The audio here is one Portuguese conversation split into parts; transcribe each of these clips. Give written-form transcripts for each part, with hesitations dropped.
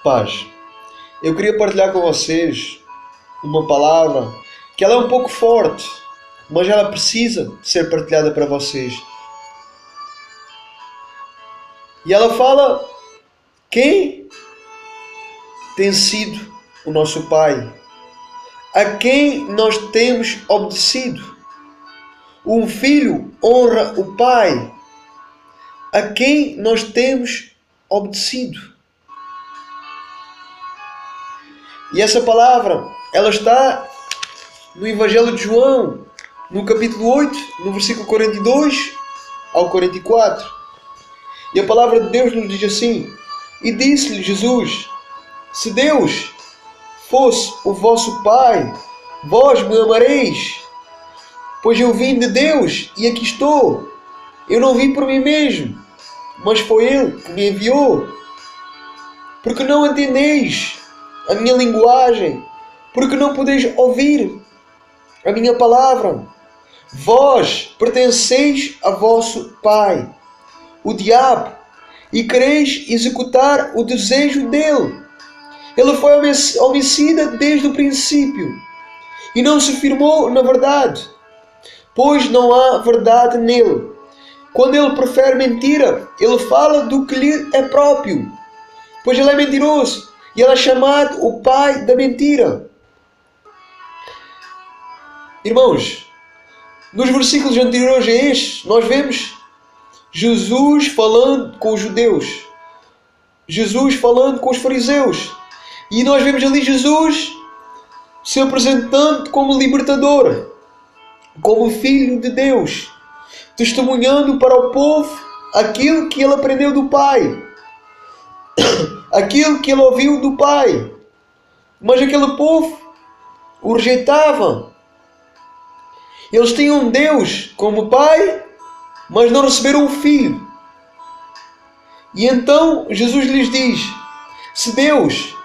Paz. Eu queria partilhar com vocês uma palavra que ela é um pouco forte, mas ela precisa ser partilhada para vocês. E ela fala quem tem sido o nosso Pai, a quem nós temos obedecido. Um filho honra o pai, a quem nós temos obedecido. E essa palavra, ela está no Evangelho de João, no capítulo 8, no versículo 42 ao 44. E a palavra de Deus nos diz assim: E disse-lhe Jesus: Se Deus fosse o vosso Pai, vós me amareis, pois eu vim de Deus e aqui estou. Eu não vim por mim mesmo, mas foi Ele que me enviou. Porque não entendeis a minha linguagem, porque não podeis ouvir a minha palavra. Vós pertenceis a vosso pai, o diabo, e quereis executar o desejo dele. Ele foi homicida desde o princípio e não se firmou na verdade, pois não há verdade nele. Quando ele prefere mentira, ele fala do que lhe é próprio, pois ele é mentiroso e ele é chamado o pai da mentira. Irmãos, nos versículos anteriores a estes, nós vemos Jesus falando com os judeus, Jesus falando com os fariseus, e nós vemos ali Jesus se apresentando como libertador, como filho de Deus, testemunhando para o povo aquilo que ele aprendeu do Pai, aquilo que ele ouviu do Pai. Mas aquele povo o rejeitava. Eles tinham Deus como Pai, mas não receberam o Filho. E então Jesus lhes diz: se Deus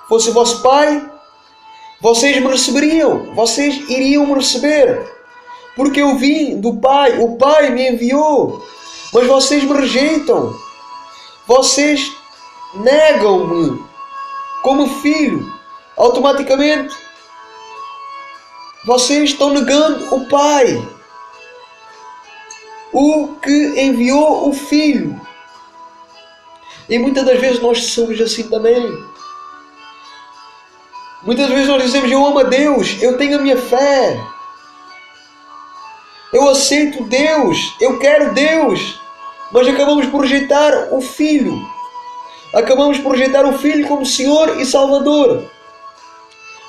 fosse o vosso Pai, vocês me receberiam, vocês iriam me receber, porque eu vim do Pai, o Pai me enviou, mas vocês me rejeitam, vocês negam-me como filho, automaticamente vocês estão negando o Pai, o que enviou o Filho. E muitas das vezes nós somos assim também. Muitas vezes nós dizemos: eu amo a Deus, eu tenho a minha fé, eu aceito Deus, eu quero Deus, mas acabamos por rejeitar o Filho. Acabamos por rejeitar o Filho como Senhor e Salvador,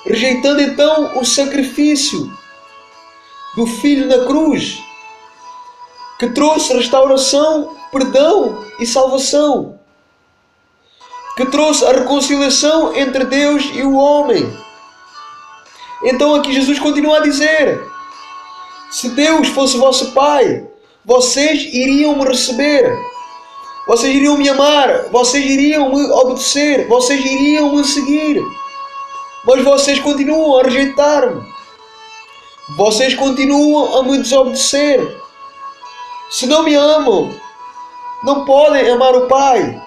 rejeitando então o sacrifício do Filho na cruz, que trouxe restauração, perdão e salvação, que trouxe a reconciliação entre Deus e o homem. Então aqui Jesus continua a dizer: se Deus fosse vosso Pai, vocês iriam me receber, vocês iriam me amar, vocês iriam me obedecer, vocês iriam me seguir. Mas vocês continuam a rejeitar-me, vocês continuam a me desobedecer. Se não me amam, não podem amar o Pai.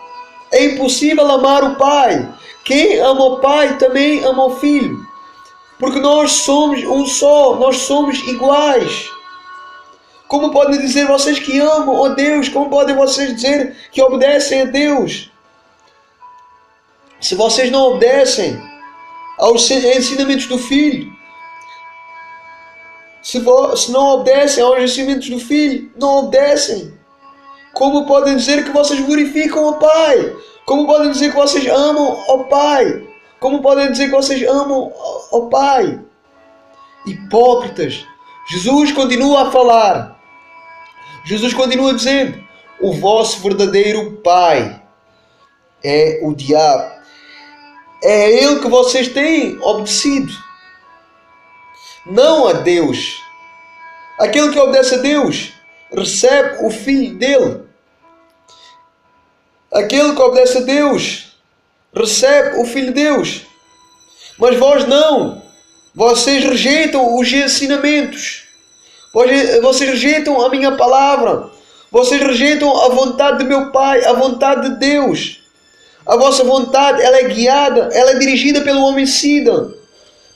É impossível amar o Pai. Quem ama o Pai também ama o Filho, porque nós somos um só, nós somos iguais. Como podem dizer vocês que amam a Deus? Como podem vocês dizer que obedecem a Deus, se vocês não obedecem aos ensinamentos do Filho? Se não obedecem aos ensinamentos do Filho, não obedecem. Como podem dizer que vocês glorificam o Pai? Como podem dizer que vocês amam ao Pai? Como podem dizer que vocês amam ao Pai? Hipócritas. Jesus continua a falar. Jesus continua dizendo: o vosso verdadeiro Pai é o diabo. É a ele que vocês têm obedecido, não a Deus. Aquele que obedece a Deus recebe o Filho dele. Aquele que obedece a Deus recebe o Filho de Deus. Mas vós não. Vocês rejeitam os ensinamentos. Vocês rejeitam a minha palavra. Vocês rejeitam a vontade de meu Pai, a vontade de Deus. A vossa vontade, ela é guiada, ela é dirigida pelo homicida,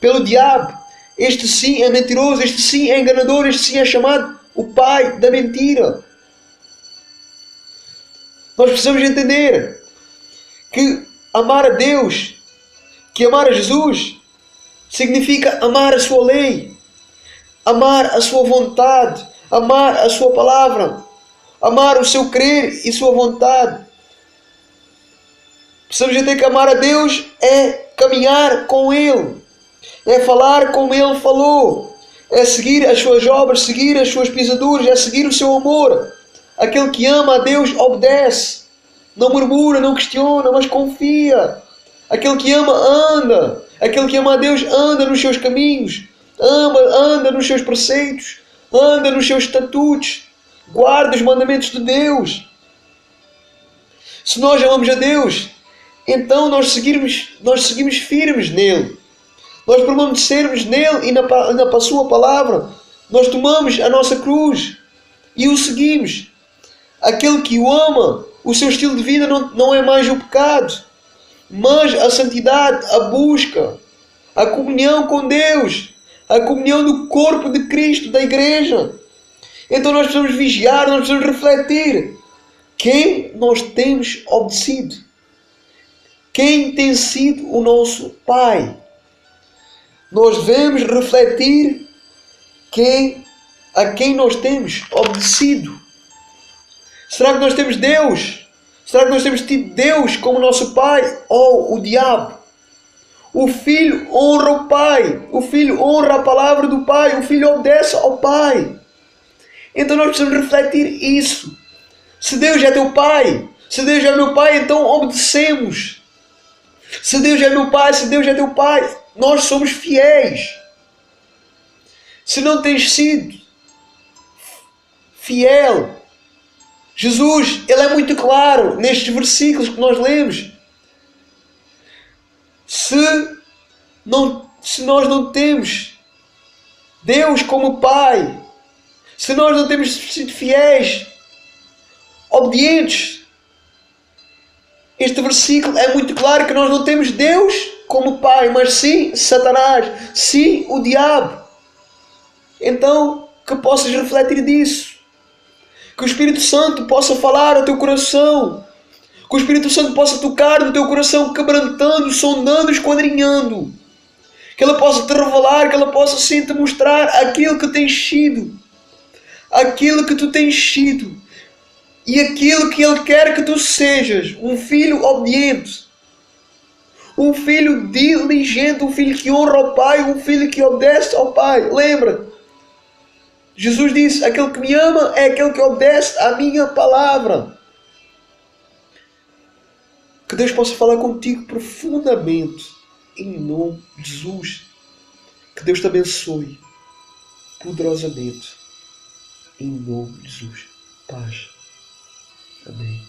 pelo diabo. Este sim é mentiroso, este sim é enganador, este sim é chamado o pai da mentira. Nós precisamos entender que amar a Deus, que amar a Jesus, significa amar a sua lei, amar a sua vontade, amar a sua palavra, amar o seu crer e sua vontade. Precisamos entender que amar a Deus é caminhar com Ele, é falar como Ele falou, é seguir as suas obras, seguir as suas pisaduras, é seguir o seu amor. Aquele que ama a Deus obedece, não murmura, não questiona, mas confia. Aquele que ama anda, aquele que ama a Deus anda nos seus caminhos, anda nos seus preceitos, anda nos seus estatutos, guarda os mandamentos de Deus. Se nós amamos a Deus, então nós seguimos firmes nele. Nós permanecermos nele e na sua palavra. Nós tomamos a nossa cruz e o seguimos. Aquele que o ama, o seu estilo de vida não é mais o pecado, mas a santidade, a busca, a comunhão com Deus, a comunhão do corpo de Cristo, da igreja. Então nós precisamos vigiar, nós precisamos refletir quem nós temos obedecido, quem tem sido o nosso Pai. Nós devemos refletir a quem nós temos obedecido. Será que nós temos Deus? Será que nós temos tido Deus como nosso Pai ou o diabo? O filho honra o pai, o filho honra a palavra do pai, o filho obedece ao pai. Então nós precisamos refletir isso. Se Deus é teu pai, se Deus é meu pai, então obedecemos. Se Deus é meu pai, se Deus é teu pai, nós somos fiéis. Se não tens sido fiel, Jesus, ele é muito claro nestes versículos que nós lemos. Se nós não temos Deus como Pai, se nós não temos sido fiéis, obedientes, este versículo é muito claro que nós não temos Deus como Pai, mas sim Satanás, sim o diabo. Então, que possas refletir disso. Que o Espírito Santo possa falar ao teu coração. Que o Espírito Santo possa tocar no teu coração, quebrantando, sondando, esquadrinhando. Que Ele possa te revelar, que Ele possa sim te mostrar aquilo que tens sido. Aquilo que tu tens sido. E aquilo que Ele quer que tu sejas. Um filho obediente. Um filho diligente. Um filho que honra ao Pai. Um filho que obedece ao Pai. Lembra? Jesus disse, aquele que me ama é aquele que obedece à minha palavra. Que Deus possa falar contigo profundamente. Em nome de Jesus. Que Deus te abençoe poderosamente. Em nome de Jesus. Paz. Amém.